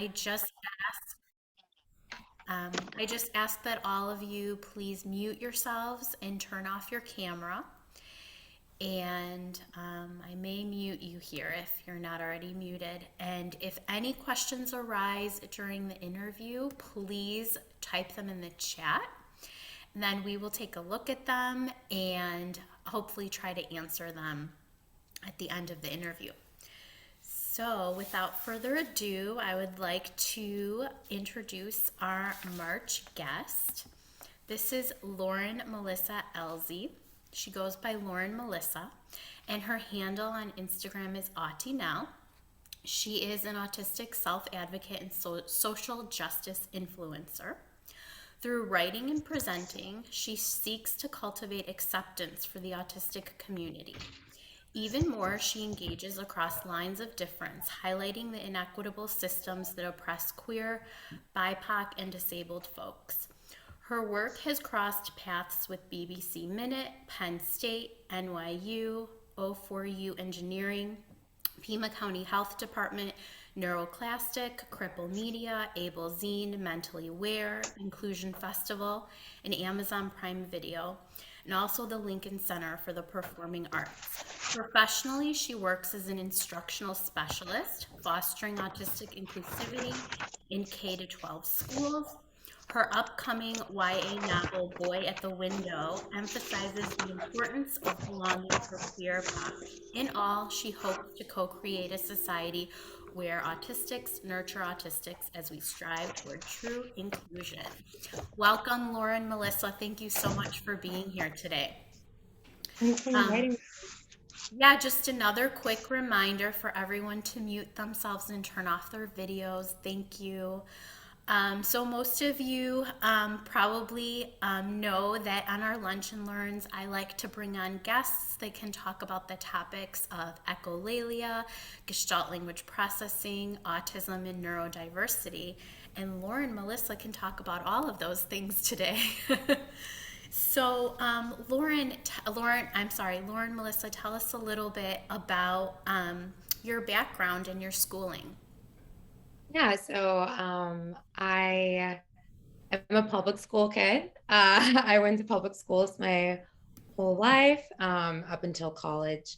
I just ask that all of you please mute yourselves and turn off your camera. And I may mute you here if you're not already muted. And if any questions arise during the interview, please type them in the chat. And then we will take a look at them and hopefully try to answer them at the end of the interview. So, without further ado, I would like to introduce our March guest. This is Lauren Melissa Ellzey. She goes by Lauren Melissa, and her handle on Instagram is AutiNow. She is an autistic self advocate and social justice influencer. Through writing and presenting, she seeks to cultivate acceptance for the autistic community. Even more, she engages across lines of difference, highlighting the inequitable systems that oppress queer, BIPOC, and disabled folks. Her work has crossed paths with BBC Minute, Penn State, NYU, O4U Engineering, Pima County Health Department, Neuroclastic, Cripple Media, Able Zine, Mentally Aware, Inclusion Festival, and Amazon Prime Video, and also the Lincoln Center for the Performing Arts. Professionally, she works as an instructional specialist, fostering autistic inclusivity in K to 12 schools. Her upcoming YA novel, Boy at the Window, emphasizes the importance of belonging for queer pop. In all, she hopes to co-create a society where autistics nurture autistics as we strive toward true inclusion. Welcome, Lauren Melissa. Thank you so much for being here today. Thanks for Um, inviting me. yeah, just another quick reminder for everyone to mute themselves and turn off their videos. Thank you. So most of you probably know that on our Lunch and Learns, I like to bring on guests that can talk about the topics of echolalia, Gestalt language processing, autism, and neurodiversity. And Lauren Melissa can talk about all of those things today. So, Lauren Melissa, tell us a little bit about your background and your schooling. Yeah, so I am a public school kid. I went to public schools my whole life up until college.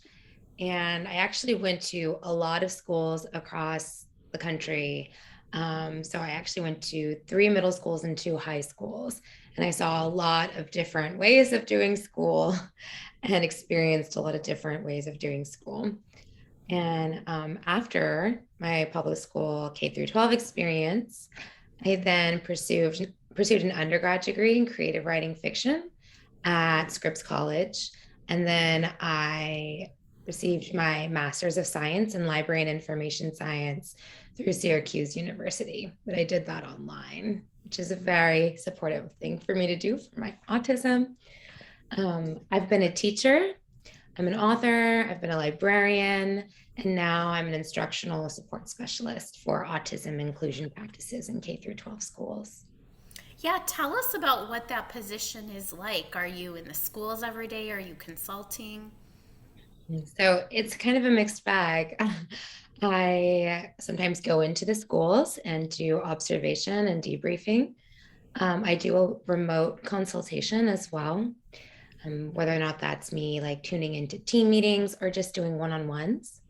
And I actually went to a lot of schools across the country. So I actually went to 3 middle schools and 2 high schools. And I saw a lot of different ways of doing school and experienced a lot of different ways of doing school. And after my public school K through 12 experience, I then pursued an undergrad degree in creative writing fiction at Scripps College. And then I received my Master's of Science in Library and Information Science through Syracuse University. But I did that online, which is a very supportive thing for me to do for my autism. I've been a teacher, I'm an author, I've been a librarian, and now I'm an instructional support specialist for autism inclusion practices in K through 12 schools. Yeah, tell us about what that position is like. Are you in the schools every day? Are you consulting? So it's kind of a mixed bag. I sometimes go into the schools and do observation and debriefing. I do a remote consultation as well, whether or not that's me like tuning into team meetings or just doing one-on-ones.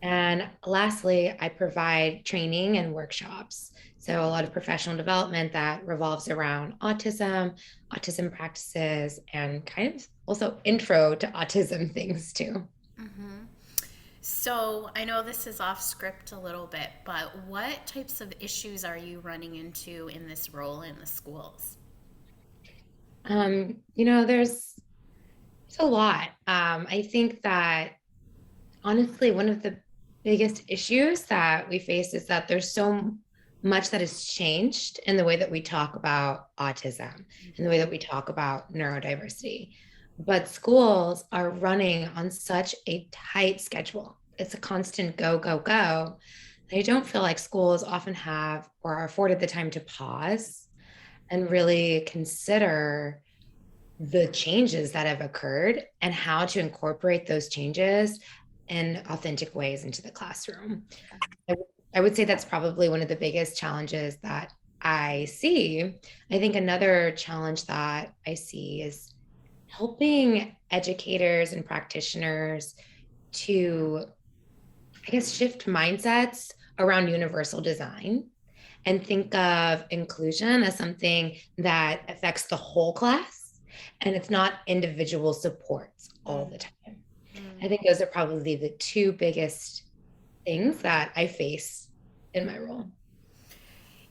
And lastly, I provide training and workshops. So a lot of professional development that revolves around autism, autism practices, and kind of also intro to autism things too. So I know this is off script a little bit, but what types of issues are you running into in this role in the schools? There's a lot. I think that honestly, one of the biggest issues that we face is that there's so much that has changed in the way that we talk about autism, in the way that we talk about neurodiversity. But schools are running on such a tight schedule. It's a constant go, go, go. I don't feel like schools often have or are afforded the time to pause and really consider the changes that have occurred and how to incorporate those changes in authentic ways into the classroom. I would say that's probably one of the biggest challenges that I see. I think another challenge that I see is helping educators and practitioners to, I guess, shift mindsets around universal design and think of inclusion as something that affects the whole class and it's not individual supports all the time. I think those are probably the two biggest things that I face in my role.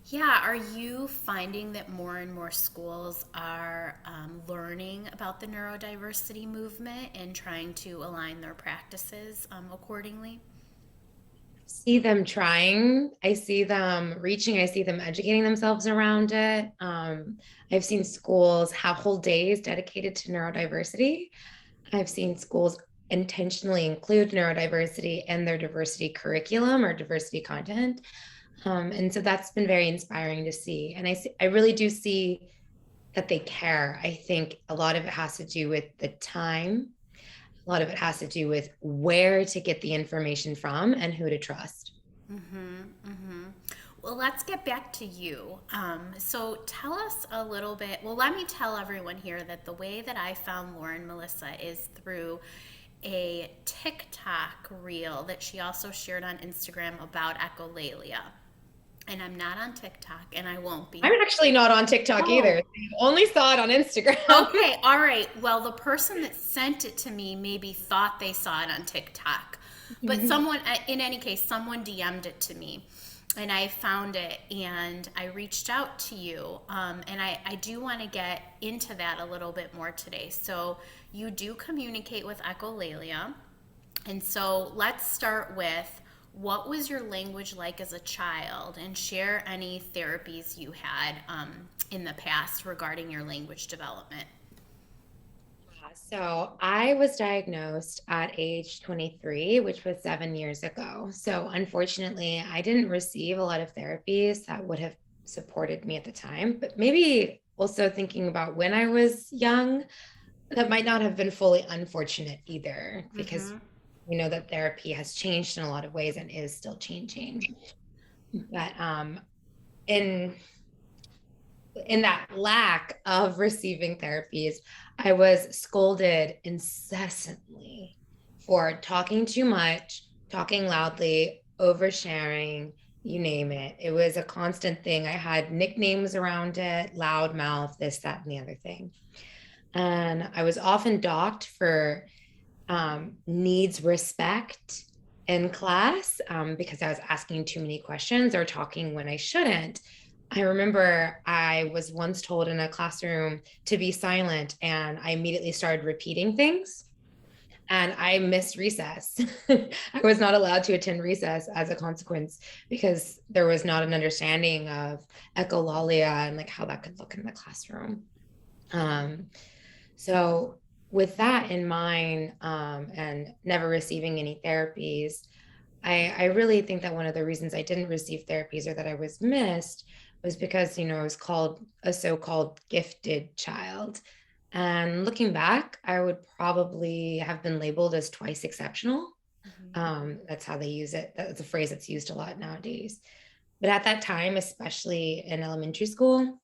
Yeah, are you finding that more and more schools are learning about the neurodiversity movement and trying to align their practices accordingly? See them trying. I see them reaching. I see them educating themselves around it. I've seen schools have whole days dedicated to neurodiversity. I've seen schools intentionally include neurodiversity in their diversity curriculum or diversity content. And so that's been very inspiring to see. And I really do see that they care. I think a lot of it has to do with the time. A lot of it has to do with where to get the information from and who to trust. Well, let's get back to you. So tell us a little bit. Well, let me tell everyone here that the way that I found Lauren Melissa is through a TikTok reel that she also shared on Instagram about echolalia. And I'm not on TikTok and I won't be. I'm actually not on TikTok either. Oh, I only saw it on Instagram. okay, all right. Well, the person that sent it to me maybe thought they saw it on TikTok. But someone, in any case, someone DM'd it to me and I found it and I reached out to you. And I do want to get into that a little bit more today. So you do communicate with echolalia. And so let's start with what was your language like as a child and share any therapies you had in the past regarding your language development. So I was diagnosed at age 23, which was 7 years ago. So unfortunately, I didn't receive a lot of therapies that would have supported me at the time. But maybe also thinking about when I was young, that might not have been fully unfortunate either, because Mm-hmm. we know that therapy has changed in a lot of ways and is still changing. But in in that lack of receiving therapies, I was scolded incessantly for talking too much, talking loudly, oversharing, you name it. It was a constant thing. I had nicknames around it, loud mouth, this, that, and the other thing. And I was often docked for needs respect in class because I was asking too many questions or talking when I shouldn't. I remember I was once told in a classroom to be silent, and I immediately started repeating things. And I missed recess. I was not allowed to attend recess as a consequence because there was not an understanding of echolalia and like how that could look in the classroom. Um, so with that in mind, and never receiving any therapies, I really think that one of the reasons I didn't receive therapies or that I was missed was because, I was called a so-called gifted child. And looking back, I would probably have been labeled as twice exceptional. That's how they use it. That's a phrase that's used a lot nowadays. But at that time, especially in elementary school,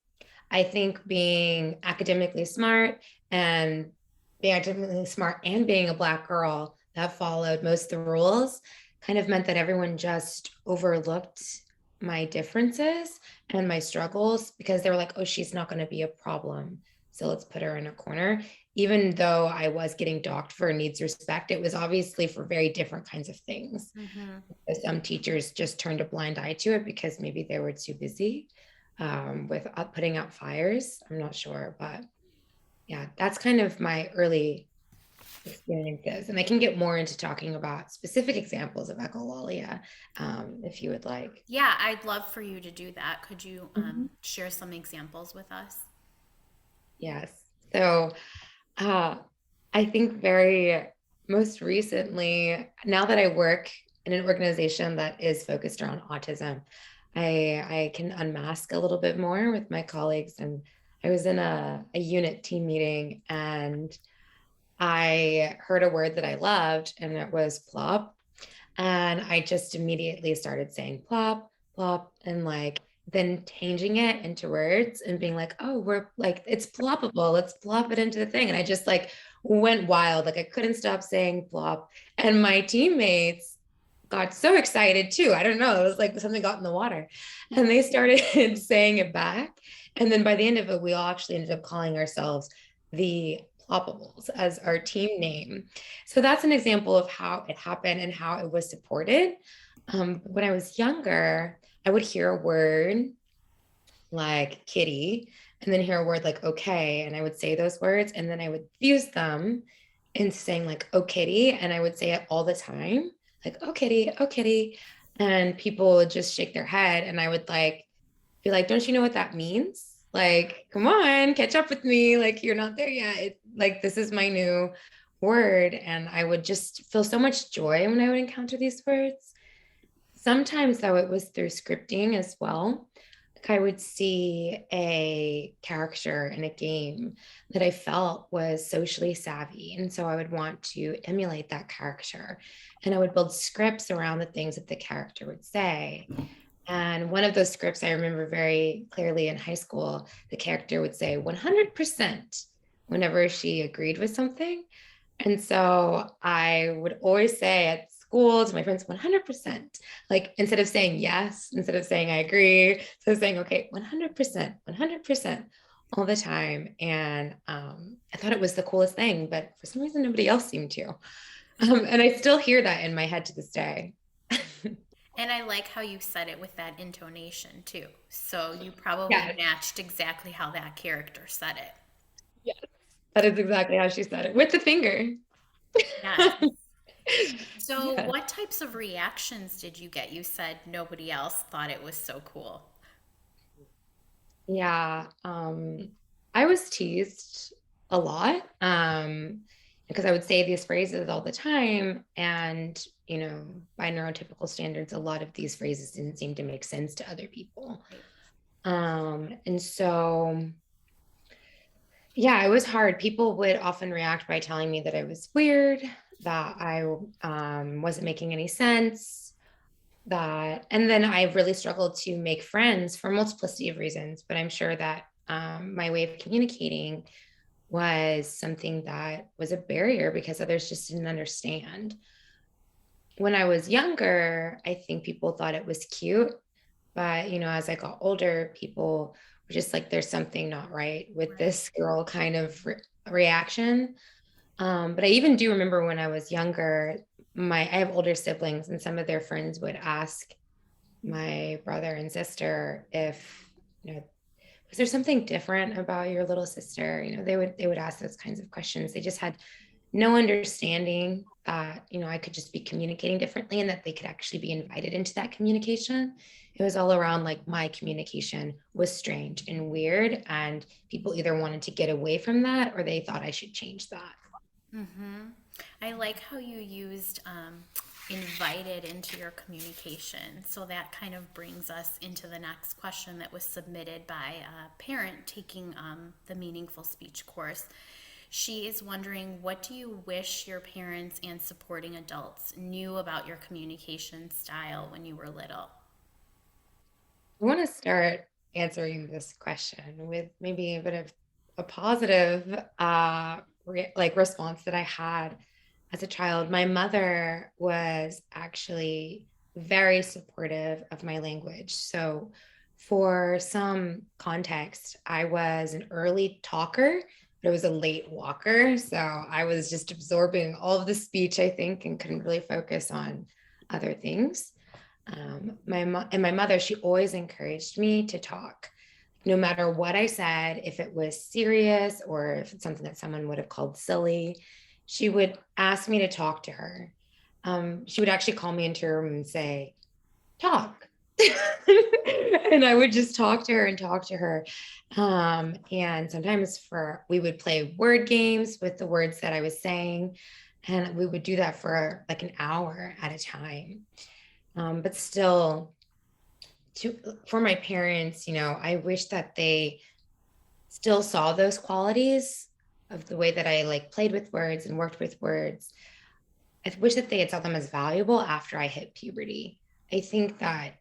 I think being academically smart and being a Black girl that followed most of the rules kind of meant that everyone just overlooked my differences and my struggles because they were like, oh, she's not going to be a problem. So let's put her in a corner. Even though I was getting docked for needs respect, it was obviously for very different kinds of things. Mm-hmm. Some teachers just turned a blind eye to it because maybe they were too busy with putting out fires. I'm not sure, but yeah, that's kind of my early experiences. And I can get more into talking about specific examples of echolalia if you would like. Yeah, I'd love for you to do that. Could you Mhm. share some examples with us? Yes. So uh, I think very most recently, now that I work in an organization that is focused around autism, I can unmask a little bit more with my colleagues. And I was in a unit team meeting and I heard a word that I loved, and it was plop. And I just immediately started saying plop, plop, and like then changing it into words and being like, oh, we're like, it's ploppable. Let's plop it into the thing. And I just like went wild. Like I couldn't stop saying plop. And my teammates got so excited too. I don't know. It was like something got in the water. And they started saying it back. And then by the end of it, we all actually ended up calling ourselves the Ploppables as our team name. So that's an example of how it happened and how it was supported. When I was younger, I would hear a word like kitty and then hear a word like okay. And I would say those words and then I would fuse them into saying like oh kitty. And I would say it all the time, like oh kitty, oh kitty. And people would just shake their head. And I would like be like, don't you know what that means? Like, come on, catch up with me. Like, you're not there yet. Like, this is my new word. And I would just feel so much joy when I would encounter these words. Sometimes, though, it was through scripting as well. Like, I would see a character in a game that I felt was socially savvy. And so I would want to emulate that character. And I would build scripts around the things that the character would say. And one of those scripts I remember very clearly in high school, the character would say 100% whenever she agreed with something. And so I would always say at school to my friends, 100%. Like instead of saying yes, instead of saying I agree, so saying, okay, 100%, 100% all the time. And I thought it was the coolest thing, but for some reason, nobody else seemed to. And I still hear that in my head to this day. And I like how you said it with that intonation too. So you probably Yes, matched exactly how that character said it. yes. That is exactly how she said it with the finger. Yes. So, Yeah. what types of reactions did you get? You said nobody else thought it was so cool. Yeah. I was teased a lot because I would say these phrases all the time. And, by neurotypical standards, a lot of these phrases didn't seem to make sense to other people. Right. And so, yeah, it was hard. People would often react by telling me that I was weird, that I wasn't making any sense, that and then I really struggled to make friends for a multiplicity of reasons, but I'm sure that my way of communicating was something that was a barrier because others just didn't understand. When I was younger, I think people thought it was cute, but as I got older, people were just like, there's something not right with Right. this girl kind of reaction. But I even do remember when I was younger, I have older siblings, and some of their friends would ask my brother and sister if was there something different about your little sister. They would ask those kinds of questions. They just had no understanding that I could just be communicating differently and that they could actually be invited into that communication. It was all around like my communication was strange and weird, and people either wanted to get away from that or they thought I should change that. Mm-hmm. I like how you used invited into your communication. So that kind of brings us into the next question that was submitted by a parent taking the meaningful speech course. She is wondering, what do you wish your parents and supporting adults knew about your communication style when you were little? I want to start answering this question with maybe a bit of a positive response that I had as a child. My mother was actually very supportive of my language. So for some context, I was an early talker, but I was a late walker. So I was just absorbing all of the speech, I think, and couldn't really focus on other things. My mother, she always encouraged me to talk, no matter what I said. If it was serious or if it's something that someone would have called silly, she would ask me to talk to her. She would actually call me into her room and say, "Talk." And I would just talk to her and talk to her. And sometimes we would play word games with the words that I was saying, and we would do that for like an hour at a time. But still, for my parents, I wish that they still saw those qualities of the way that I like played with words and worked with words. I wish that they had saw them as valuable after I hit puberty. I think that,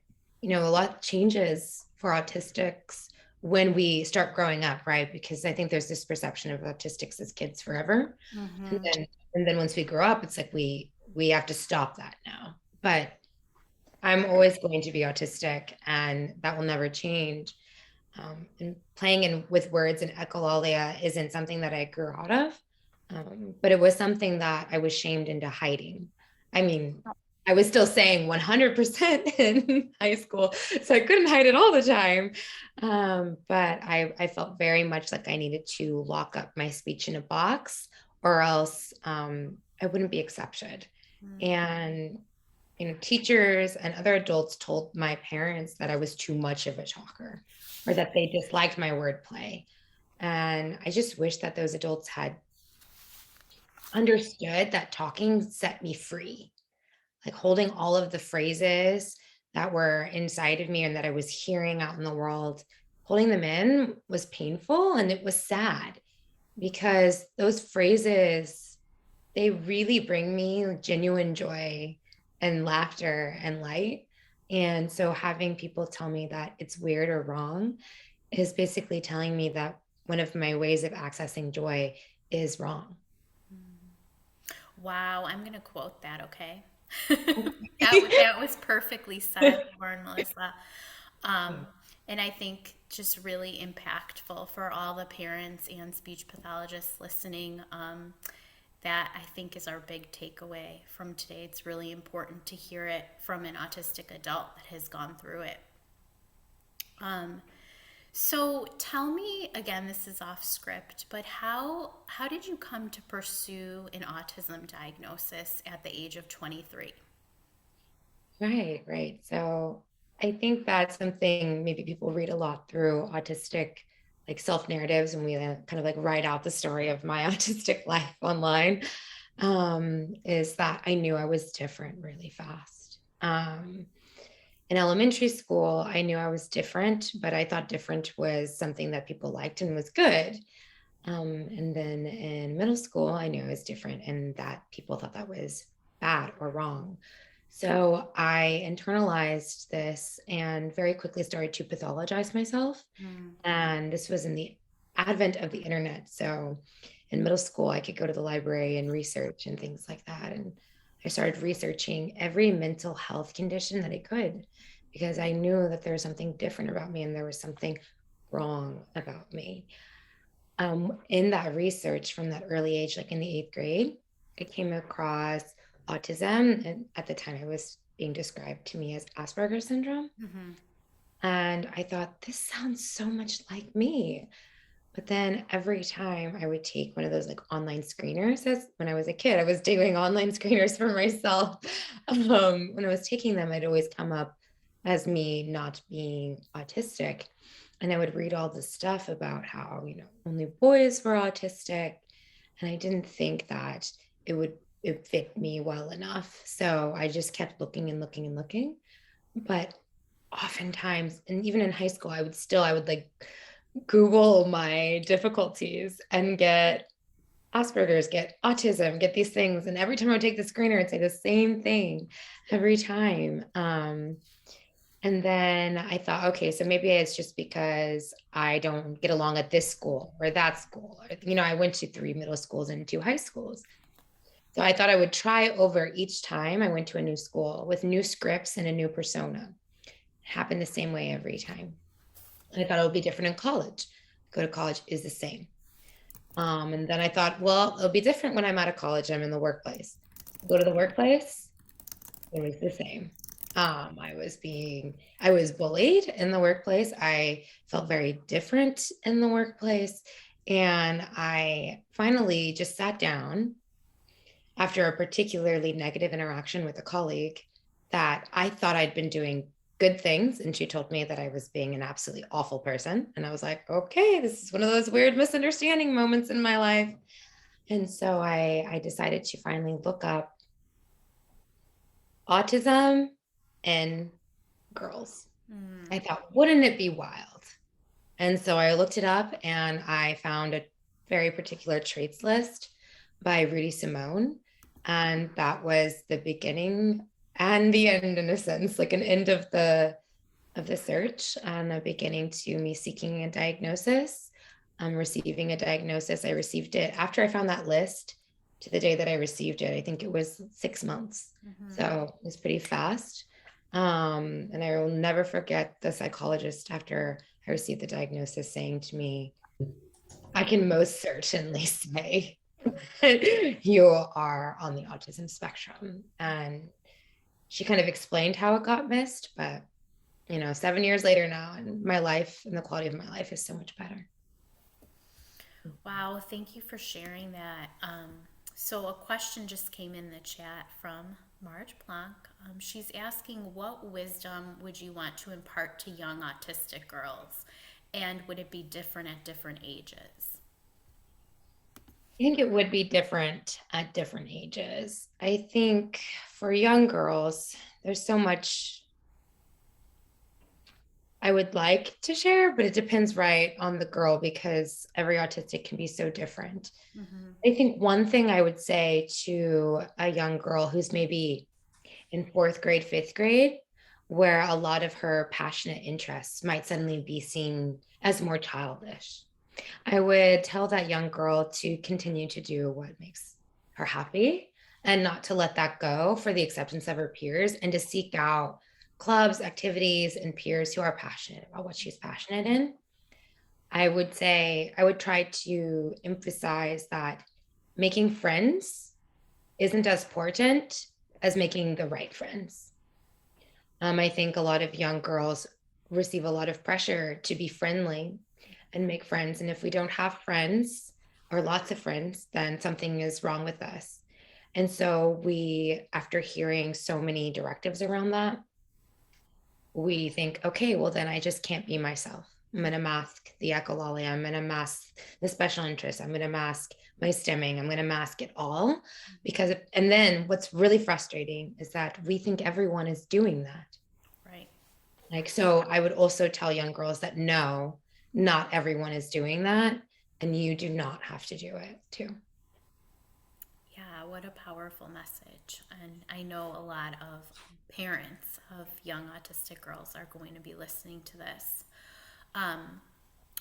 a lot changes for autistics when we start growing up, right? Because I think there's this perception of autistics as kids forever. And Mm-hmm. then once we grow up, it's like we have to stop that now. But I'm always going to be autistic and that will never change. And playing in with words and echolalia isn't something that I grew out of, but it was something that I was shamed into hiding. I mean, I was still saying 100% in high school, so I couldn't hide it all the time. But I felt very much like I needed to lock up my speech in a box, or else I wouldn't be accepted. And teachers and other adults told my parents that I was too much of a talker or that they disliked my wordplay. And I just wish that those adults had understood that talking set me free, like holding all of the phrases that were inside of me and that I was hearing out in the world, holding them in was painful and it was sad because those phrases, they really bring me genuine joy and laughter and light. And so having people tell me that it's weird or wrong is basically telling me that one of my ways of accessing joy is wrong. Wow, I'm going to quote that, okay? That was perfectly said, Lauren Melissa. Um, and I think just really impactful for all the parents and speech pathologists listening. That I think is our big takeaway from today. It's really important to hear it from an autistic adult that has gone through it. Um, so tell me again, this is off script, but how did you come to pursue an autism diagnosis at the age of 23? Right, right. So I think that's something maybe people read a lot through autistic like self narratives and we kind of like write out the story of my autistic life online, is that I knew I was different really fast. In elementary school, I knew I was different, but I thought different was something that people liked and was good. And then in middle school, I knew I was different and that people thought that was bad or wrong. So I internalized this and very quickly started to pathologize myself. Mm, And this was in the advent of the internet. So in middle school, I could go to the library and research and things like that. And I started researching every mental health condition that I could because I knew that there was something different about me and there was something wrong about me. In that research from that early age, like in the eighth grade, I came across autism. And at the time, it was being described to me as Asperger's syndrome. mm-hmm. And I thought, this sounds so much like me. But then every time I would take one of those like online screeners, as when I was a kid, I was doing online screeners for myself. When I was taking them, I'd always come up as me not being autistic. And I would read all this stuff about how, only boys were autistic. And I didn't think that it fit me well enough. So I just kept looking and looking and looking. But oftentimes, and even in high school, I would like Google my difficulties and get Asperger's, get autism, get these things. And every time I would take the screener, it'd say the same thing every time. And then I thought, okay, so maybe it's just because I don't get along at this school or that school. I went to 3 middle schools and 2 high schools. So I thought I would try over each time I went to a new school with new scripts and a new persona. It happened the same way every time. I thought it would be different in college. Go to college is the same. And then I thought, well, it'll be different when I'm out of college. I'm in the workplace. Go to the workplace, it was the same. I was bullied in the workplace. I felt very different in the workplace. And I finally just sat down after a particularly negative interaction with a colleague that I thought I'd been doing good things. And she told me that I was being an absolutely awful person. And I was like, okay, this is one of those weird misunderstanding moments in my life. And so I decided to finally look up autism in girls. Mm, I thought, wouldn't it be wild? And so I looked it up and I found a very particular traits list by Rudy Simone. And that was the beginning and the end, in a sense, like an end of the search and a beginning to me seeking a diagnosis. Receiving a diagnosis. I received it after I found that list to the day that I received it. I think it was 6 months. So it was pretty fast. And I will never forget the psychologist after I received the diagnosis saying to me, I can most certainly say you are on the autism spectrum. And she kind of explained how it got missed, but 7 years later now, and my life and the quality of my life is so much better. Wow, thank you for sharing that. So, a question just came in the chat from Marge Blanc. She's asking, what wisdom would you want to impart to young autistic girls? And would it be different at different ages? I think it would be different at different ages. I think for young girls, there's so much I would like to share, but it depends right on the girl because every autistic can be so different. Mm-hmm. I think one thing I would say to a young girl who's maybe in fourth grade, fifth grade, where a lot of her passionate interests might suddenly be seen as more childish. I would tell that young girl to continue to do what makes her happy and not to let that go for the acceptance of her peers and to seek out clubs, activities, and peers who are passionate about what she's passionate in. I would say, I would try to emphasize that making friends isn't as important as making the right friends. I think a lot of young girls receive a lot of pressure to be friendly and make friends. And if we don't have friends or lots of friends, then something is wrong with us. And so we, after hearing so many directives around that, we think, okay, well, then I just can't be myself. I'm going to mask the echolalia. I'm going to mask the special interest. I'm going to mask my stimming. I'm going to mask it all because, and then what's really frustrating is that we think everyone is doing that. Right. Like, so I would also tell young girls that no, not everyone is doing that. And you do not have to do it too. Yeah, what a powerful message. And I know a lot of parents of young autistic girls are going to be listening to this. Um,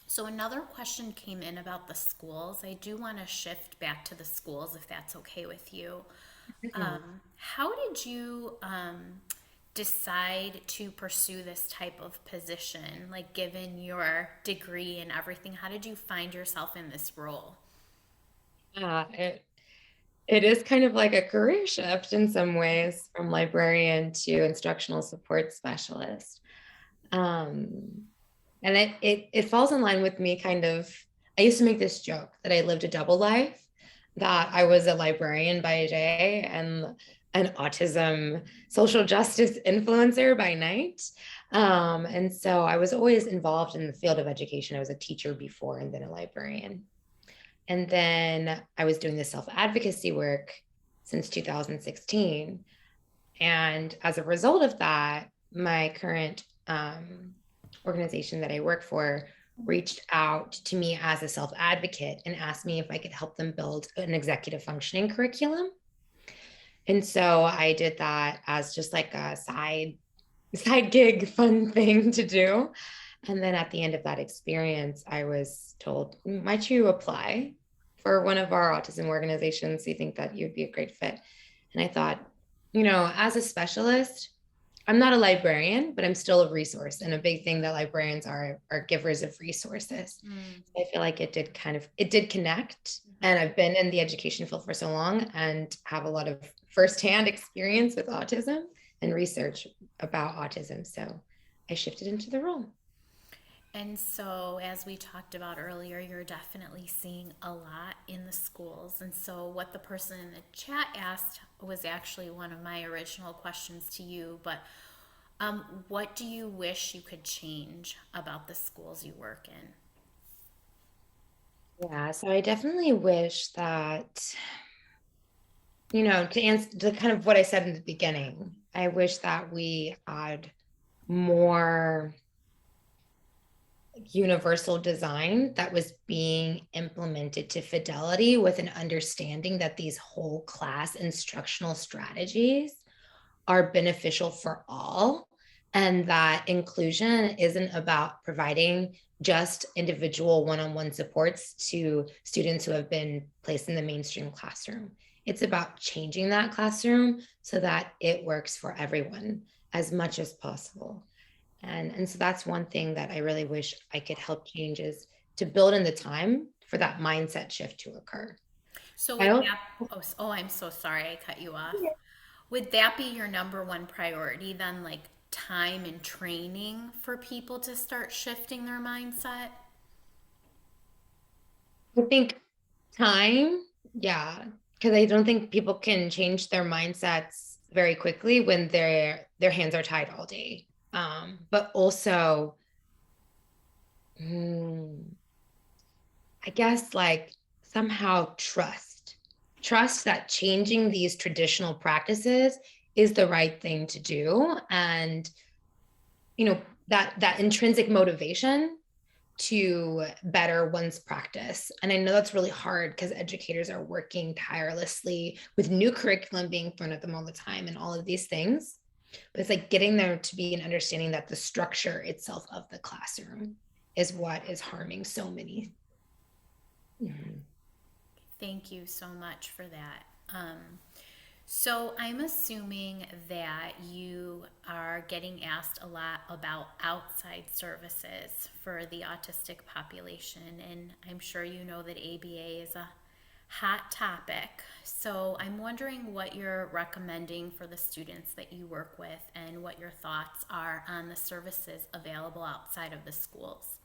so, another question came in about the schools. I do want to shift back to the schools if that's okay with you. How did you decide to pursue this type of position? Like, given your degree and everything, how did you find yourself in this role? It is kind of like a career shift in some ways from librarian to instructional support specialist. Um, and it falls in line with me kind of, I used to make this joke that I lived a double life, that I was a librarian by day and an autism social justice influencer by night. And so I was always involved in the field of education. I was a teacher before and then a librarian. And then I was doing this self-advocacy work since 2016. And as a result of that, my current organization that I work for reached out to me as a self-advocate and asked me if I could help them build an executive functioning curriculum. And so I did that as just like a side gig fun thing to do. And then at the end of that experience, I was told, might you apply for one of our autism organizations? We think that you'd be a great fit. And I thought, as a specialist, I'm not a librarian, but I'm still a resource. And a big thing that librarians are givers of resources. Mm. I feel like it did connect. And I've been in the education field for so long and have a lot of firsthand experience with autism and research about autism. So I shifted into the role. And so, as we talked about earlier, you're definitely seeing a lot in the schools. And so, what the person in the chat asked was actually one of my original questions to you. But what do you wish you could change about the schools you work in? Yeah, so I definitely wish that, to answer to kind of what I said in the beginning, I wish that we had more universal design that was being implemented to fidelity, with an understanding that these whole class instructional strategies are beneficial for all, and that inclusion isn't about providing just individual one-on-one supports to students who have been placed in the mainstream classroom. It's about changing that classroom so that it works for everyone as much as possible. And so that's one thing that I really wish I could help change, is to build in the time for that mindset shift to occur. So I would don't that, I'm so sorry I cut you off. Would that be your number one priority then, like time and training for people to start shifting their mindset? I think time, yeah, because I don't think people can change their mindsets very quickly when their hands are tied all day. But also, mm, I guess like somehow trust that changing these traditional practices is the right thing to do, and that intrinsic motivation to better one's practice. And I know that's really hard because educators are working tirelessly with new curriculum being thrown at them all the time and all of these things. But it's like getting there to be an understanding that the structure itself of the classroom is what is harming so many. Mhm. Thank you so much for that. So I'm assuming that you are getting asked a lot about outside services for the autistic population, and I'm sure you know that ABA is a hot topic. So I'm wondering what you're recommending for the students that you work with and what your thoughts are on the services available outside of the schools.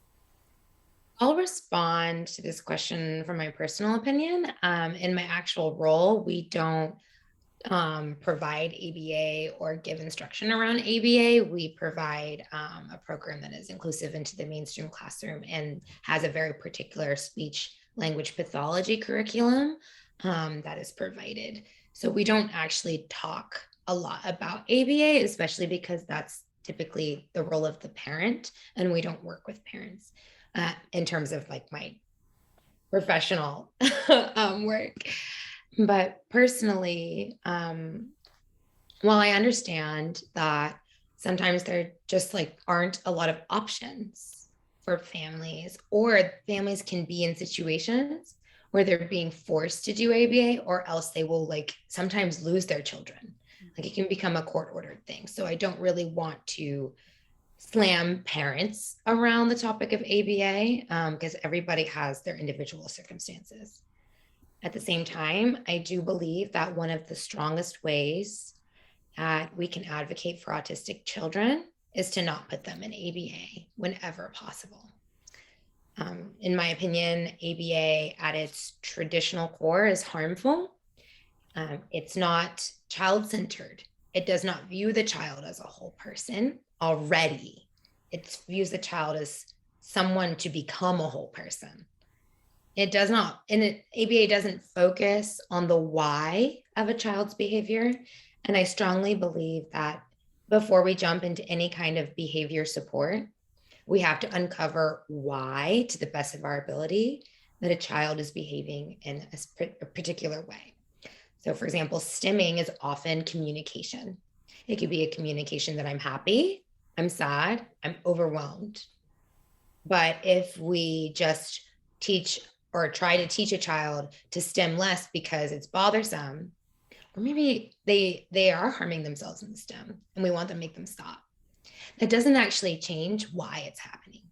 I'll respond to this question from my personal opinion. In my actual role, we don't provide ABA or give instruction around ABA. We provide a program that is inclusive into the mainstream classroom and has a very particular speech language pathology curriculum that is provided. So we don't actually talk a lot about ABA, especially because that's typically the role of the parent, and we don't work with parents in terms of like my professional work. But personally, while I understand that sometimes there just like aren't a lot of options for families, or families can be in situations where they're being forced to do ABA, or else they will like sometimes lose their children. Like it can become a court ordered thing. So I don't really want to slam parents around the topic of ABA because everybody has their individual circumstances. At the same time, I do believe that one of the strongest ways that we can advocate for autistic children is to not put them in ABA whenever possible. In my opinion, ABA at its traditional core is harmful. It's not child centered. It does not view the child as a whole person already. It views the child as someone to become a whole person. It does not, ABA doesn't focus on the why of a child's behavior. And I strongly believe that before we jump into any kind of behavior support, we have to uncover why, to the best of our ability, that a child is behaving in a particular way. So, for example, stimming is often communication. It could be a communication that I'm happy, I'm sad, I'm overwhelmed. But if we just teach or try to teach a child to stim less because it's bothersome, or maybe they are harming themselves in the stim and we want to make them stop, that doesn't actually change why it's happening.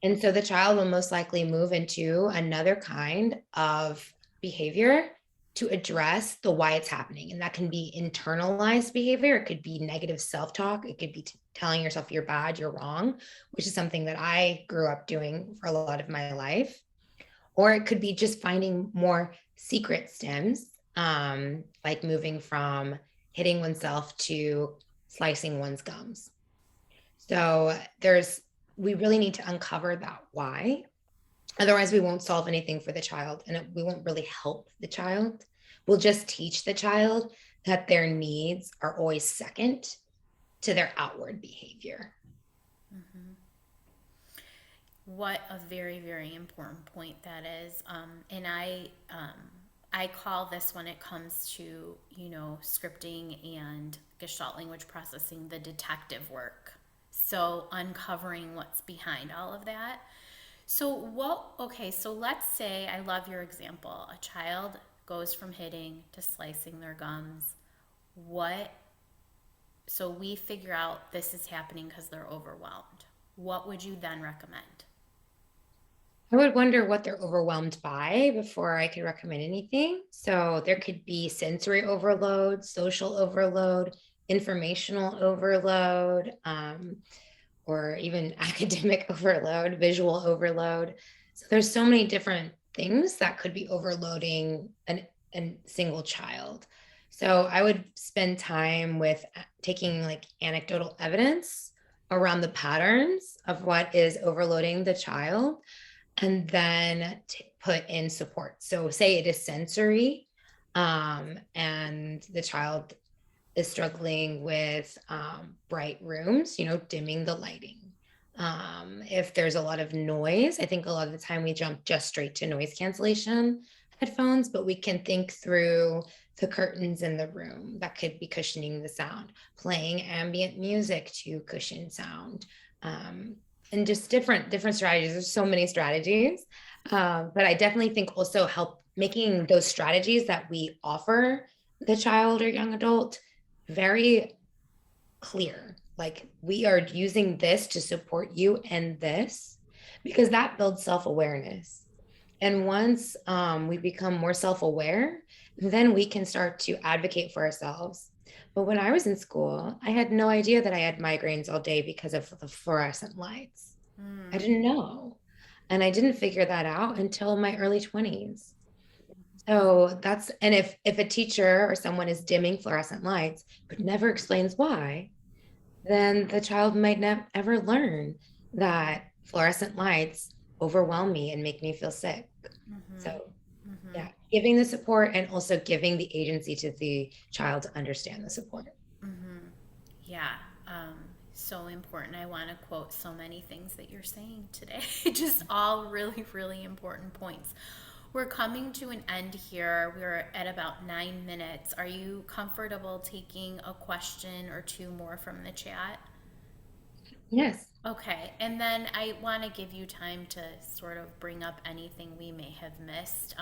And so the child will most likely move into another kind of behavior to address the why it's happening. And that can be internalized behavior. It could be negative self-talk. It could be telling yourself you're bad, you're wrong, which is something that I grew up doing for a lot of my life. Or it could be just finding more secret stims, like moving from hitting oneself to slicing one's gums. So we really need to uncover that why. Otherwise, we won't solve anything for the child, and we won't really help the child. We'll just teach the child that their needs are always second to their outward behavior. What a very, very important point that is. And I call this, when it comes to, scripting and Gestalt language processing, the detective work. So uncovering what's behind all of that. Okay, so let's say, I love your example. A child goes from hitting to slicing their gums. What, so we figure out this is happening because they're overwhelmed. What would you then recommend? I would wonder what they're overwhelmed by before I could recommend anything. So there could be sensory overload, social overload, informational overload, or even academic overload, visual overload. So there's so many different things that could be overloading a single child. So I would spend time with taking like anecdotal evidence around the patterns of what is overloading the child, and then put in support. So say it is sensory, and the child is struggling with bright rooms, dimming the lighting. If there's a lot of noise, I think a lot of the time we jump just straight to noise cancellation headphones, but we can think through the curtains in the room that could be cushioning the sound, playing ambient music to cushion sound, and just different strategies. There's so many strategies, but I definitely think also help making those strategies that we offer the child or young adult very clear. Like, we are using this to support you and this, because that builds self-awareness. And once we become more self-aware, then we can start to advocate for ourselves. But when I was in school, I had no idea that I had migraines all day because of the fluorescent lights. I didn't know. And I didn't figure that out until my early 20s. So and if a teacher or someone is dimming fluorescent lights but never explains why, then the child might never ever learn that fluorescent lights overwhelm me and make me feel sick. So yeah, giving the support and also giving the agency to the child to understand the support. Yeah, so important. I want to quote so many things that you're saying today. Just all really, really important points. We're coming to an end here. We're at about 9 minutes. Are you comfortable taking a question or two more from the chat? Yes. Okay, and then I want to give you time to sort of bring up anything we may have missed.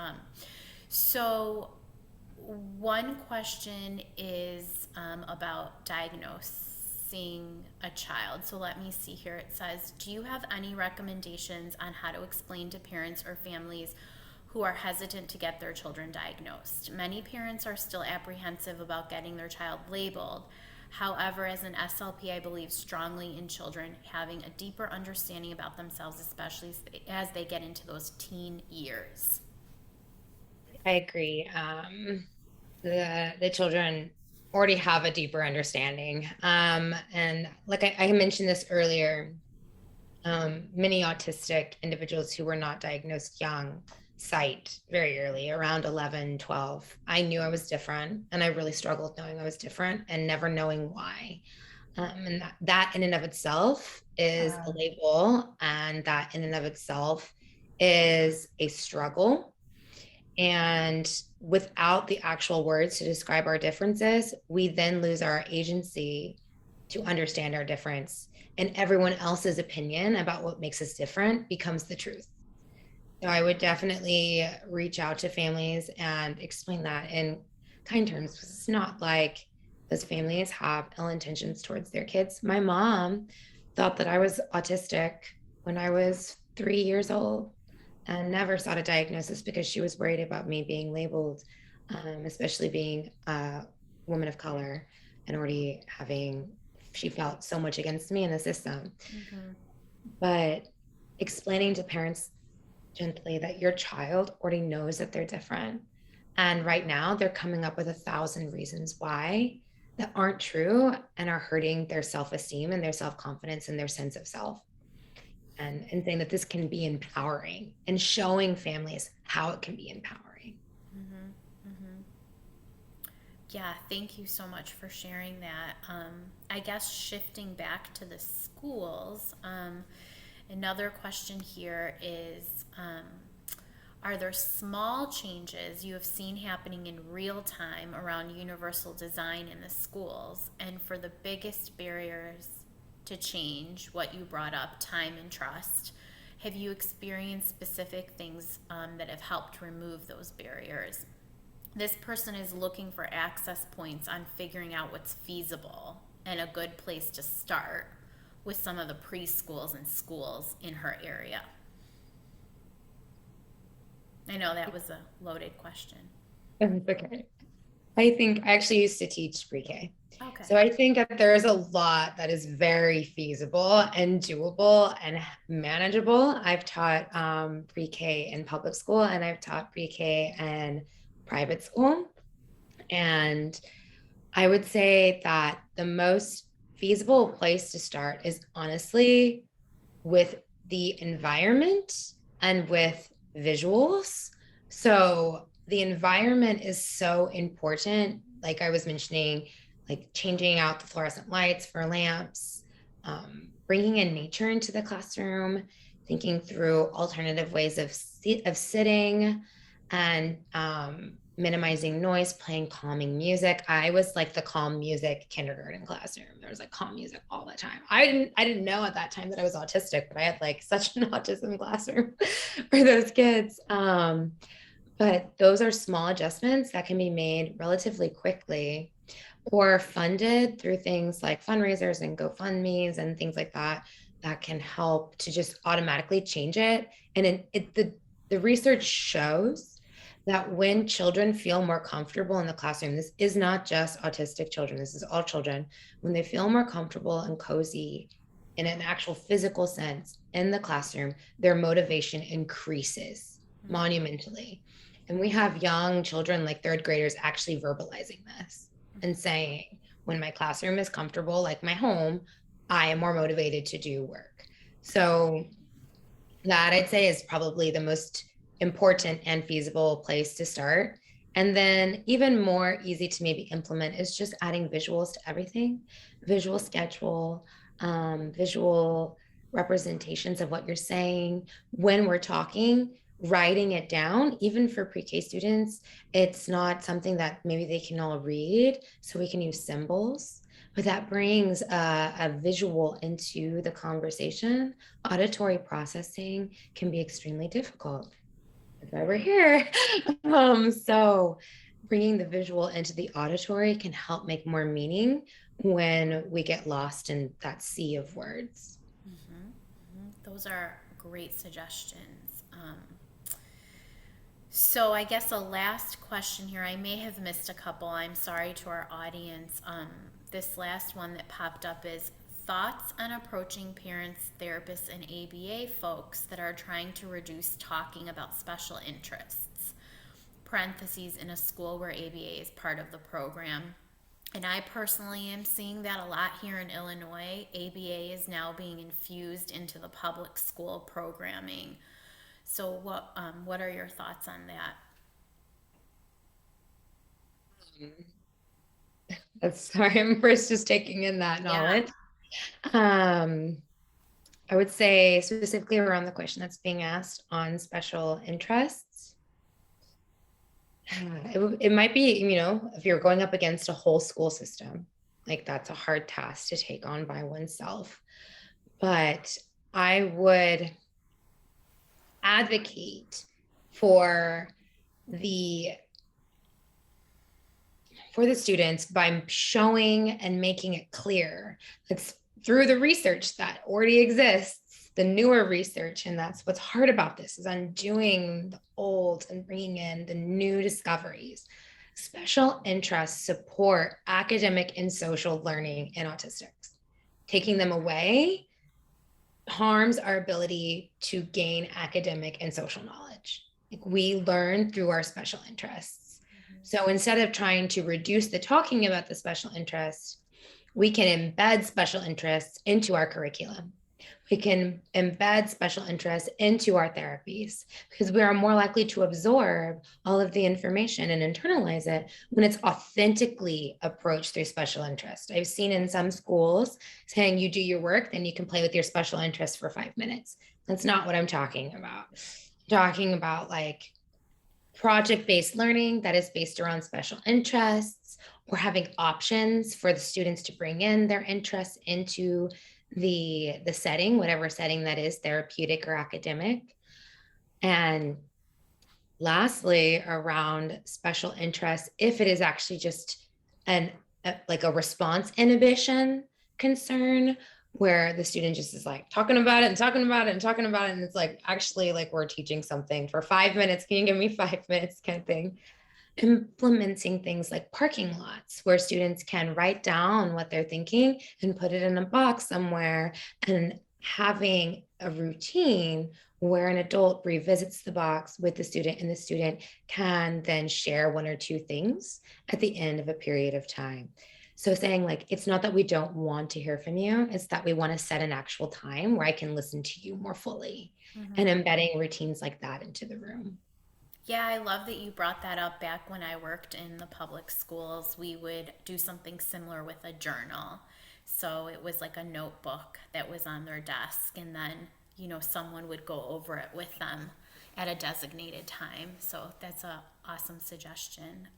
So, one question is about diagnosing a child. So, let me see here. It says, do you have any recommendations on how to explain to parents or families who are hesitant to get their children diagnosed? Many parents are still apprehensive about getting their child labeled. However, as an SLP, I believe strongly in children having a deeper understanding about themselves, especially as they get into those teen years. I agree. The children already have a deeper understanding. And like I mentioned this earlier, many autistic individuals who were not diagnosed young cite very early, around 11, 12. I knew I was different, and I really struggled knowing I was different and never knowing why. And that in and of itself is a label, and that in and of itself is a struggle. And without the actual words to describe our differences, we then lose our agency to understand our difference. And everyone else's opinion about what makes us different becomes the truth. So I would definitely reach out to families and explain that in kind terms. It's not like those families have ill intentions towards their kids. My mom thought that I was autistic when I was 3 years old and never sought a diagnosis because she was worried about me being labeled, especially being a woman of color and already she felt so much against me in the system. But explaining to parents gently that your child already knows that they're different. And right now they're coming up with 1,000 reasons why that aren't true and are hurting their self-esteem and their self-confidence and their sense of self. And saying that this can be empowering and showing families how it can be empowering. Yeah, thank you so much for sharing that. I guess shifting back to the schools, Another question here is, are there small changes you have seen happening in real time around universal design in the schools? And for the biggest barriers to change, what you brought up, time and trust, have you experienced specific things that have helped remove those barriers? This person is looking for access points on figuring out what's feasible and a good place to start with some of the preschools and schools in her area. I know that was a loaded question. Okay. I think I actually used to teach pre-K. Okay. So I think that there's a lot that is very feasible and doable and manageable. I've taught pre-K in public school, and I've taught pre-K in private school. And I would say that the most feasible place to start is honestly with the environment and with visuals. So the environment is so important. Like I was mentioning, like changing out the fluorescent lights for lamps, bringing in nature into the classroom, thinking through alternative ways of sitting, and minimizing noise, playing calming music. I was like the calm music kindergarten classroom. There was like calm music all the time. I didn't know at that time that I was autistic, but I had like such an autism classroom for those kids. But those are small adjustments that can be made relatively quickly or funded through things like fundraisers and GoFundMe's and things like that that can help to just automatically change it. And the research shows that when children feel more comfortable in the classroom, this is not just autistic children, this is all children, when they feel more comfortable and cozy in an actual physical sense in the classroom, their motivation increases monumentally. And we have young children, like third graders, actually verbalizing this and saying, when my classroom is comfortable, like my home, I am more motivated to do work. So that I'd say is probably the most important and feasible place to start. And then even more easy to maybe implement is just adding visuals to everything, visual schedule, visual representations of what you're saying. When we're talking, writing it down, even for pre-K students, it's not something that maybe they can all read. So we can use symbols, but that brings a visual into the conversation. Auditory processing can be extremely difficult. That's why we're here. So bringing the visual into the auditory can help make more meaning when we get lost in that sea of words. Those are great suggestions. So I guess a last question here. I may have missed a couple. I'm sorry to our audience. This last one that popped up is thoughts on approaching parents, therapists, and ABA folks that are trying to reduce talking about special interests. Parentheses, in a school where ABA is part of the program. And I personally am seeing that a lot here in Illinois. ABA is now being infused into the public school programming. So what are your thoughts on that? Sorry, I'm first just taking in that Yeah. knowledge. Um, I would say specifically around the question that's being asked on special interests. It might be, if you're going up against a whole school system, like that's a hard task to take on by oneself. But I would advocate for the students by showing and making it clear that's through the research that already exists, the newer research. And that's what's hard about this, is undoing the old and bringing in the new discoveries. Special interests support academic and social learning in autistics. Taking them away harms our ability to gain academic and social knowledge. Like we learn through our special interests. So instead of trying to reduce the talking about the special interests, we can embed special interests into our curriculum, we can embed special interests into our therapies because we are more likely to absorb all of the information and internalize it when it's authentically approached through special interest. I've seen in some schools saying you do your work, then you can play with your special interest for 5 minutes. That's not what I'm talking about. I'm talking about like project-based learning that is based around special interests, or having options for the students to bring in their interests into the setting, whatever setting that is, therapeutic or academic. And lastly, around special interests, if it is actually just like a response inhibition concern, where the student just is like talking about it and talking about it and talking about it, and it's like, actually, like, we're teaching something for 5 minutes, can you give me 5 minutes, kind of thing. Implementing things like parking lots where students can write down what they're thinking and put it in a box somewhere, and having a routine where an adult revisits the box with the student, and the student can then share one or two things at the end of a period of time. So saying like, it's not that we don't want to hear from you, it's that we want to set an actual time where I can listen to you more fully, and embedding routines like that into the room. Yeah, I love that you brought that up. Back when I worked in the public schools, we would do something similar with a journal. So it was like a notebook that was on their desk, and then, someone would go over it with them at a designated time. So that's a awesome suggestion.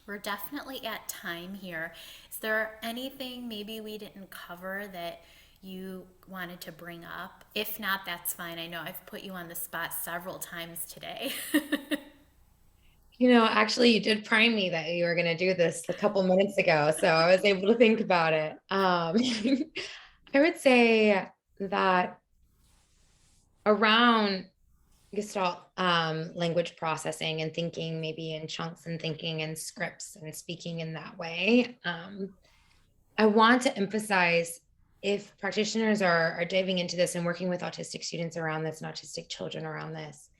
We're definitely at time here. Is there anything maybe we didn't cover that you wanted to bring up? If not, that's fine. I know I've put you on the spot several times today. Actually, you did prime me that you were going to do this a couple minutes ago, so I was able to think about it. I would say that around Gestalt language processing and thinking maybe in chunks and thinking in scripts and speaking in that way, I want to emphasize, if practitioners are diving into this and working with autistic students around this and autistic children around this,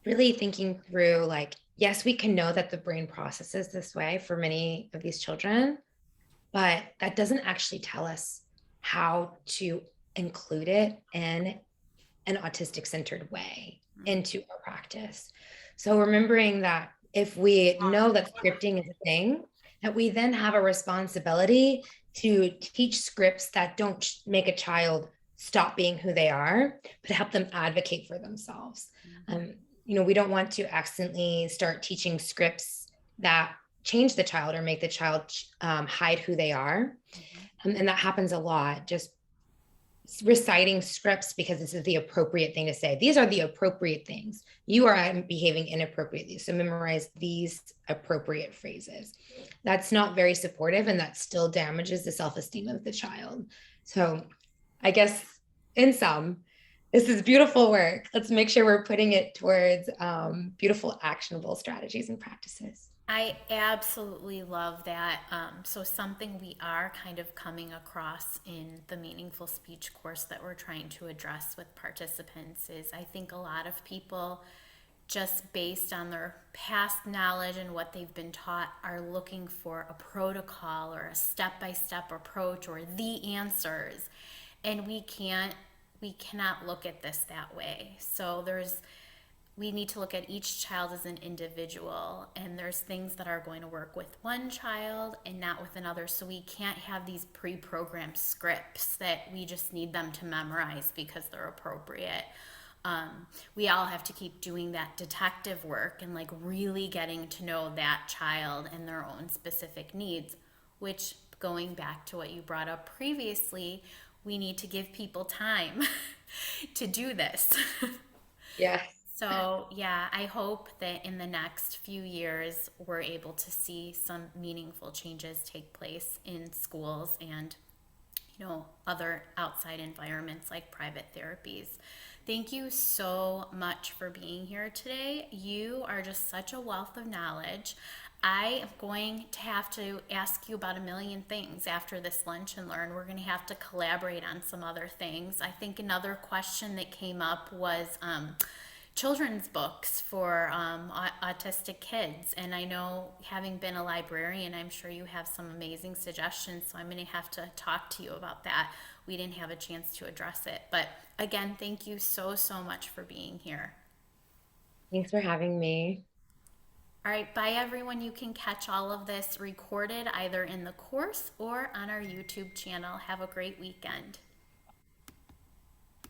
really thinking through like, yes, we can know that the brain processes this way for many of these children, but that doesn't actually tell us how to include it in an autistic centered way into our practice. So remembering that if we know that scripting is a thing, that we then have a responsibility to teach scripts that don't make a child stop being who they are, but help them advocate for themselves. We don't want to accidentally start teaching scripts that change the child or make the child hide who they are. And that happens a lot, just reciting scripts because this is the appropriate thing to say. These are the appropriate things. You are behaving inappropriately, so memorize these appropriate phrases. That's not very supportive, and that still damages the self-esteem of the child. So I guess in sum, this is beautiful work. Let's make sure we're putting it towards beautiful, actionable strategies and practices. I absolutely love that. So something we are kind of coming across in the meaningful speech course that we're trying to address with participants is, I think a lot of people, just based on their past knowledge and what they've been taught, are looking for a protocol or a step-by-step approach or the answers. And we cannot look at this that way. So we need to look at each child as an individual, and there's things that are going to work with one child and not with another. So we can't have these pre-programmed scripts that we just need them to memorize because they're appropriate. We all have to keep doing that detective work and like really getting to know that child and their own specific needs, which, going back to what you brought up previously, we need to give people time to do this. Yes. So, yeah, I hope that in the next few years, we're able to see some meaningful changes take place in schools and, other outside environments like private therapies. Thank you so much for being here today. You are just such a wealth of knowledge. I am going to have to ask you about a million things after this lunch and learn. We're going to have to collaborate on some other things. I think another question that came up was, children's books for autistic kids. And I know, having been a librarian, I'm sure you have some amazing suggestions. So I'm going to have to talk to you about that. We didn't have a chance to address it. But again, thank you so, so much for being here. Thanks for having me. All right, bye everyone. You can catch all of this recorded either in the course or on our YouTube channel. Have a great weekend.